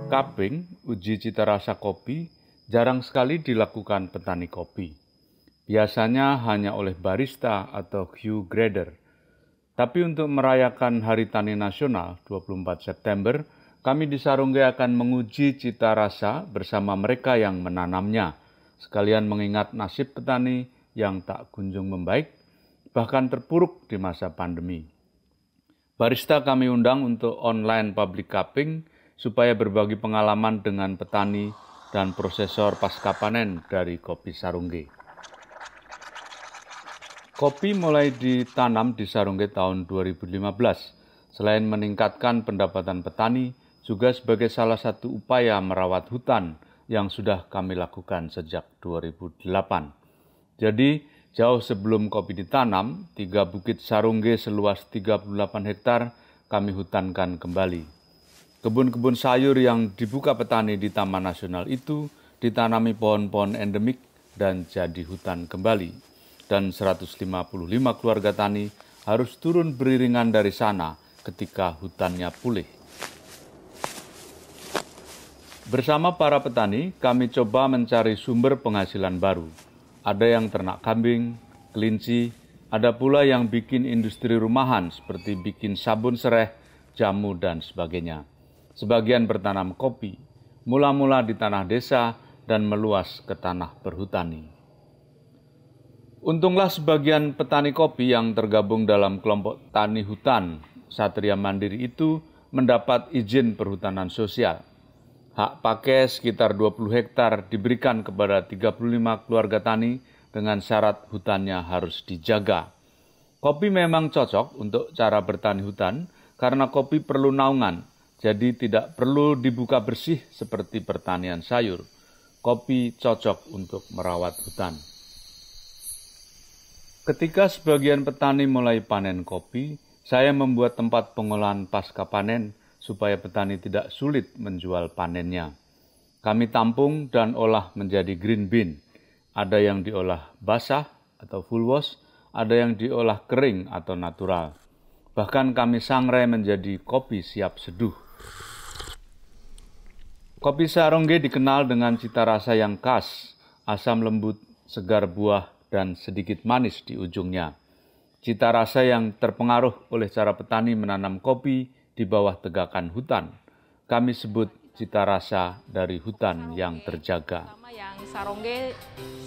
Cupping, uji cita rasa kopi, jarang sekali dilakukan petani kopi. Biasanya hanya oleh barista atau Q grader. Tapi untuk merayakan Hari Tani Nasional 24 September, kami di Sarongge akan menguji cita rasa bersama mereka yang menanamnya, sekalian mengingat nasib petani yang tak kunjung membaik, bahkan terpuruk di masa pandemi. Barista kami undang untuk online public cupping supaya berbagi pengalaman dengan petani dan prosesor pasca panen dari kopi Sarongge. Kopi mulai ditanam di Sarongge tahun 2015. Selain meningkatkan pendapatan petani, juga sebagai salah satu upaya merawat hutan yang sudah kami lakukan sejak 2008. Jadi, jauh sebelum kopi ditanam, 3 bukit Sarongge seluas 38 hektar kami hutankan kembali. Kebun-kebun sayur yang dibuka petani di Taman Nasional itu ditanami pohon-pohon endemik dan jadi hutan kembali. Dan 155 keluarga tani harus turun beriringan dari sana ketika hutannya pulih. Bersama para petani, kami coba mencari sumber penghasilan baru. Ada yang ternak kambing, kelinci, ada pula yang bikin industri rumahan seperti bikin sabun sereh, jamu, dan sebagainya. Sebagian bertanam kopi, mula-mula di tanah desa dan meluas ke tanah perhutani. Untunglah sebagian petani kopi yang tergabung dalam kelompok tani hutan Satria Mandiri itu mendapat izin perhutanan sosial. Hak pakai sekitar 20 hektar diberikan kepada 35 keluarga tani dengan syarat hutannya harus dijaga. Kopi memang cocok untuk cara bertani hutan karena kopi perlu naungan. Jadi tidak perlu dibuka bersih seperti pertanian sayur. Kopi cocok untuk merawat hutan. Ketika sebagian petani mulai panen kopi, saya membuat tempat pengolahan pasca panen supaya petani tidak sulit menjual panennya. Kami tampung dan olah menjadi green bean. Ada yang diolah basah atau full wash, ada yang diolah kering atau natural. Bahkan kami sangrai menjadi kopi siap seduh. Kopi Sarongge dikenal dengan cita rasa yang khas, asam lembut, segar buah, dan sedikit manis di ujungnya. Cita rasa yang terpengaruh oleh cara petani menanam kopi di bawah tegakan hutan. Kami sebut cita rasa dari hutan yang terjaga. Yang Sarongge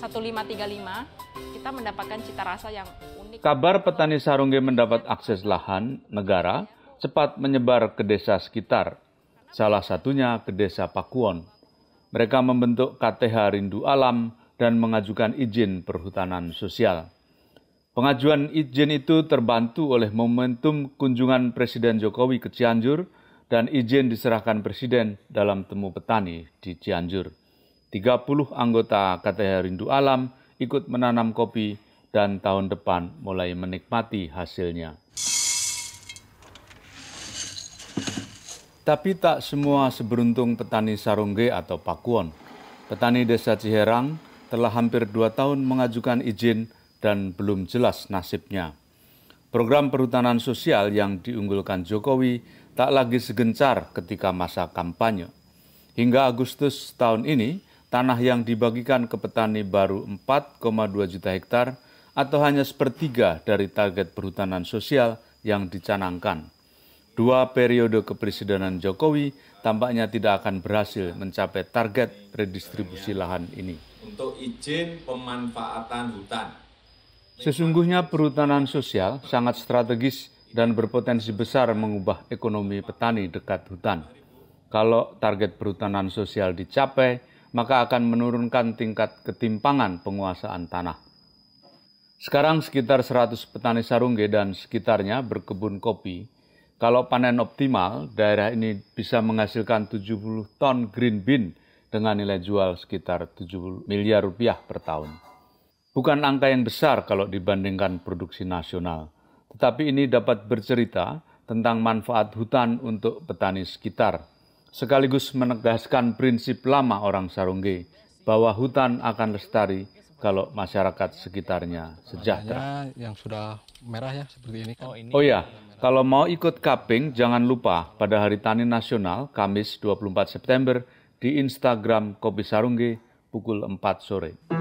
1535, kita mendapatkan cita rasa yang unik. Kabar petani Sarongge mendapat akses lahan negara cepat menyebar ke desa sekitar, salah satunya ke desa Pakuwon. Mereka membentuk KTH Rindu Alam dan mengajukan izin perhutanan sosial. Pengajuan izin itu terbantu oleh momentum kunjungan Presiden Jokowi ke Cianjur dan izin diserahkan Presiden dalam temu petani di Cianjur. 30 anggota KTH Rindu Alam ikut menanam kopi dan tahun depan mulai menikmati hasilnya. Tapi tak semua seberuntung petani Sarongge atau Pakuwon. Petani desa Ciherang telah hampir 2 tahun mengajukan izin dan belum jelas nasibnya. Program perhutanan sosial yang diunggulkan Jokowi tak lagi segencar ketika masa kampanye. Hingga Agustus tahun ini, tanah yang dibagikan ke petani baru 4,2 juta hektar atau hanya sepertiga dari target perhutanan sosial yang dicanangkan. 2 periode kepresidenan Jokowi tampaknya tidak akan berhasil mencapai target redistribusi lahan ini. Untuk izin pemanfaatan hutan. Sesungguhnya perhutanan sosial sangat strategis dan berpotensi besar mengubah ekonomi petani dekat hutan. Kalau target perhutanan sosial dicapai, maka akan menurunkan tingkat ketimpangan penguasaan tanah. Sekarang sekitar 100 petani Sarongge dan sekitarnya berkebun kopi. Kalau panen optimal, daerah ini bisa menghasilkan 70 ton green bean dengan nilai jual sekitar 70 miliar rupiah per tahun. Bukan angka yang besar kalau dibandingkan produksi nasional, tetapi ini dapat bercerita tentang manfaat hutan untuk petani sekitar, sekaligus menegaskan prinsip lama orang Sarongge bahwa hutan akan lestari kalau masyarakat sekitarnya sejahtera. Yang sudah merah ya seperti ini kan. Oh ya, Kalau mau ikut kaping, jangan lupa pada Hari Tani Nasional, Kamis 24 September, di Instagram Kopi Sarungge pukul 4 sore.